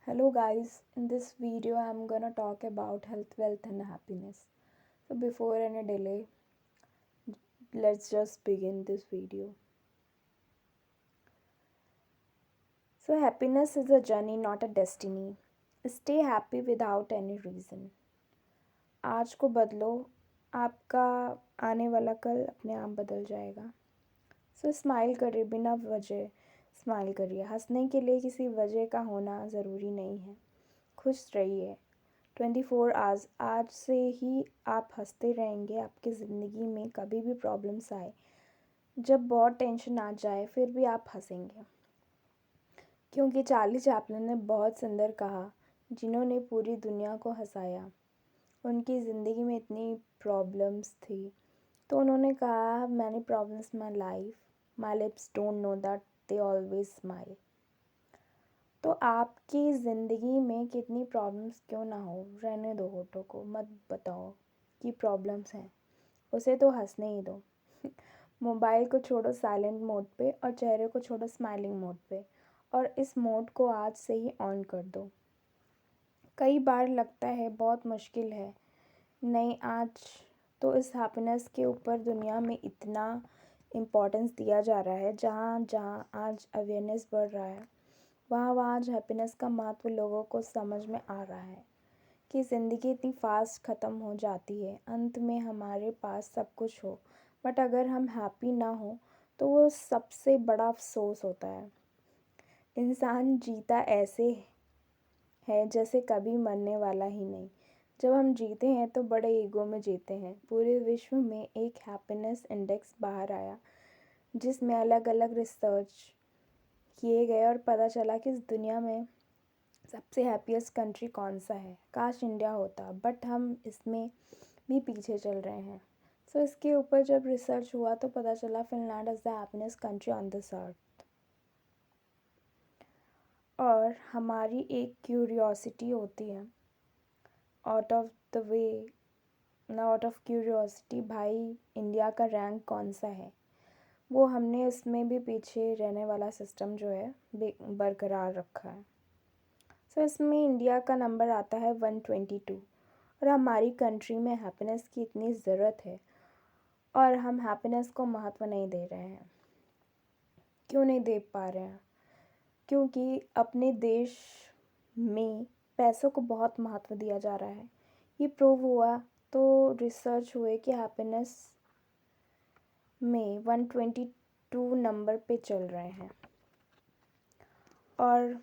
Hello guys, in this video I'm gonna talk about health, wealth and happiness. So before any delay, let's just begin this video. So happiness is a journey, not a destiny. Stay happy without any reason. आज को बदलो, आपका आने वाला कल अपने आप बदल जाएगा. सो स्माइल करिए बिना वजह स्माइल करिए. हंसने के लिए किसी वजह का होना ज़रूरी नहीं है. खुश रहिए. 24 आवर्स आज से ही आप हंसते रहेंगे. आपकी ज़िंदगी में कभी भी प्रॉब्लम्स आए, जब बहुत टेंशन आ जाए, फिर भी आप हंसेंगे. क्योंकि चार्ली चैपलिन ने बहुत सुंदर कहा, जिन्होंने पूरी दुनिया को हंसाया, उनकी ज़िंदगी में इतनी प्रॉब्लम्स थी, तो उन्होंने कहा, many problems my life, my lips don't know that they always smile. तो आपकी ज़िंदगी में कितनी प्रॉब्लम्स क्यों ना हो, रहने दो होठों को, मत बताओ कि प्रॉब्लम्स हैं, उसे तो हंसने ही दो. मोबाइल को छोड़ो साइलेंट मोड पे और चेहरे को छोड़ो स्माइलिंग मोड पे, और इस मोड को आज से ही ऑन कर दो. कई बार लगता है बहुत मुश्किल है, नहीं आज तो इस हैप्पीनेस के ऊपर दुनिया में इतना इम्पोर्टेंस दिया जा रहा है. जहाँ जहाँ आज अवेयरनेस बढ़ रहा है, वहाँ वहाँ आज हैप्पीनेस का महत्व लोगों को समझ में आ रहा है कि ज़िंदगी इतनी फास्ट ख़त्म हो जाती है. अंत में हमारे पास सब कुछ हो, बट अगर हम हैप्पी ना हो तो वो सबसे बड़ा अफसोस होता है. इंसान जीता ऐसे है जैसे कभी मरने वाला ही नहीं. जब हम जीते हैं तो बड़े ईगो में जीते हैं. पूरे विश्व में एक हैप्पीनेस इंडेक्स बाहर आया, जिसमें अलग अलग रिसर्च किए गए और पता चला कि इस दुनिया में सबसे हैप्पीएस्ट कंट्री कौन सा है. काश इंडिया होता, बट हम इसमें भी पीछे चल रहे हैं. सो इसके ऊपर जब रिसर्च हुआ तो पता चला Finland is the happiest country on this earth. और हमारी एक क्यूरियोसिटी होती है, आउट ऑफ द वे ना, आउट ऑफ क्यूरियोसिटी, भाई इंडिया का रैंक कौन सा है. वो हमने इसमें भी पीछे रहने वाला सिस्टम जो है बरकरार रखा है. सो इसमें इंडिया का नंबर आता है 122. और हमारी कंट्री में हैप्पीनेस की इतनी ज़रूरत है और हम हैप्पीनेस को महत्व नहीं दे रहे हैं. क्यों नहीं दे पा रहे हैं? क्योंकि अपने देश में पैसों को बहुत महत्व दिया जा रहा है. ये प्रूव हुआ तो रिसर्च हुए कि हैप्पीनेस में 122 नंबर पे चल रहे हैं. और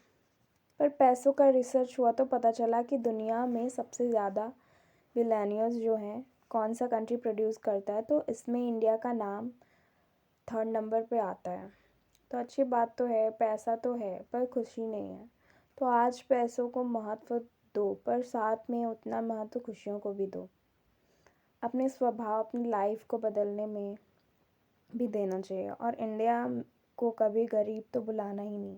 पर पैसों का रिसर्च हुआ तो पता चला कि दुनिया में सबसे ज़्यादा बिलियनियर्स जो हैं, कौन सा कंट्री प्रोड्यूस करता है, तो इसमें इंडिया का नाम 3rd नंबर पे आता है. तो अच्छी बात तो है, पैसा तो है, पर खुशी नहीं है. तो आज पैसों को महत्व दो, पर साथ में उतना महत्व खुशियों को भी दो. अपने स्वभाव, अपनी लाइफ को बदलने में भी देना चाहिए. और इंडिया को कभी गरीब तो बुलाना ही नहीं.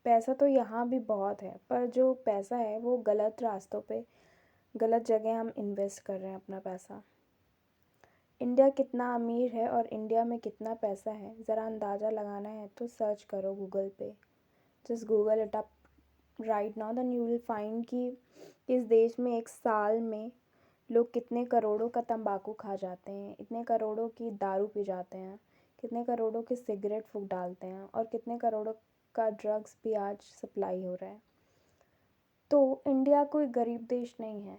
पैसा तो यहाँ भी बहुत है, पर जो पैसा है वो गलत रास्तों पे, गलत जगह हम इन्वेस्ट कर रहे हैं अपना पैसा. इंडिया कितना अमीर है और इंडिया में कितना पैसा है, ज़रा अंदाज़ा लगाना है तो सर्च करो गूगल पे. Just Google it up right now, then you will find कि इस देश में एक साल में लोग कितने करोड़ों का तंबाकू खा जाते हैं, इतने करोड़ों की दारू पी जाते हैं, कितने करोड़ों के सिगरेट फूंक डालते हैं, और कितने करोड़ों का ड्रग्स भी आज सप्लाई हो रहा है. तो इंडिया कोई गरीब देश नहीं है.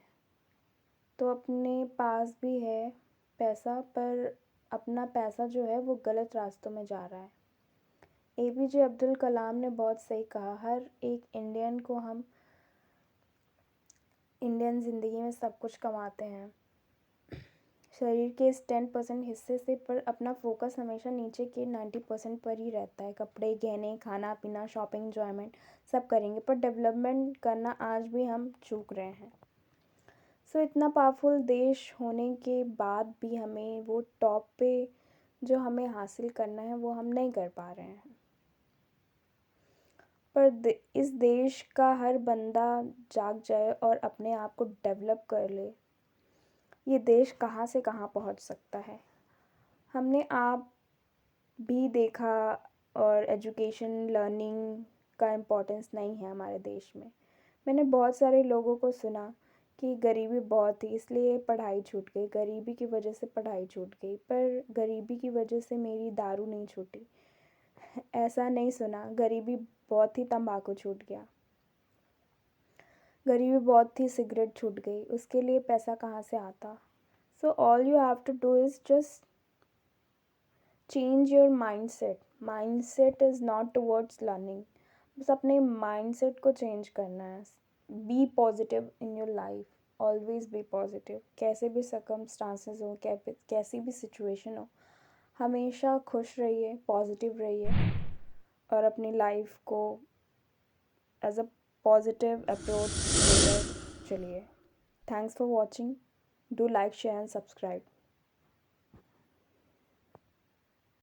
तो अपने पास भी है पैसा, पर अपना पैसा जो है वो गलत रास्तों में जा रहा है. APJ अब्दुल कलाम ने बहुत सही कहा, हर एक इंडियन को हम इंडियन ज़िंदगी में सब कुछ कमाते हैं, शरीर के इस 10% हिस्से से, पर अपना फोकस हमेशा नीचे के 90% पर ही रहता है. कपड़े, गहने, खाना पीना, शॉपिंग, एंजॉयमेंट सब करेंगे, पर डेवलपमेंट करना आज भी हम चूक रहे हैं. सो इतना पावरफुल देश होने के बाद भी हमें वो टॉप पे जो हमें हासिल करना है वो हम नहीं कर पा रहे हैं. पर इस देश का हर बंदा जाग जाए और अपने आप को डेवलप कर ले, ये देश कहाँ से कहाँ पहुँच सकता है. हमने आप भी देखा, और एजुकेशन लर्निंग का इम्पोर्टेंस नहीं है हमारे देश में। मैंने बहुत सारे लोगों को सुना कि गरीबी बहुत थी इसलिए पढ़ाई छूट गई, गरीबी की वजह से पढ़ाई छूट गई, पर गरीबी की वजह से मेरी दारू नहीं छूटी। ऐसा नहीं सुना, गरीबी बहुत थी तंबाकू छूट गया, गरीबी बहुत थी सिगरेट छूट गई, उसके लिए पैसा कहाँ से आता। So all you have to do is just change your mindset. Mindset is not towards learning, बस अपने माइंडसेट को चेंज करना है। Be positive in your life, always be positive. कैसे भी सर्कमस्टांसेस हो, कैसी भी सिचुएशन हो, हमेशा खुश रहिए, पॉजिटिव रहिए और अपनी लाइफ को एज अ पॉजिटिव अप्रोच लेकर चलिए। Thanks for watching, do like share and subscribe.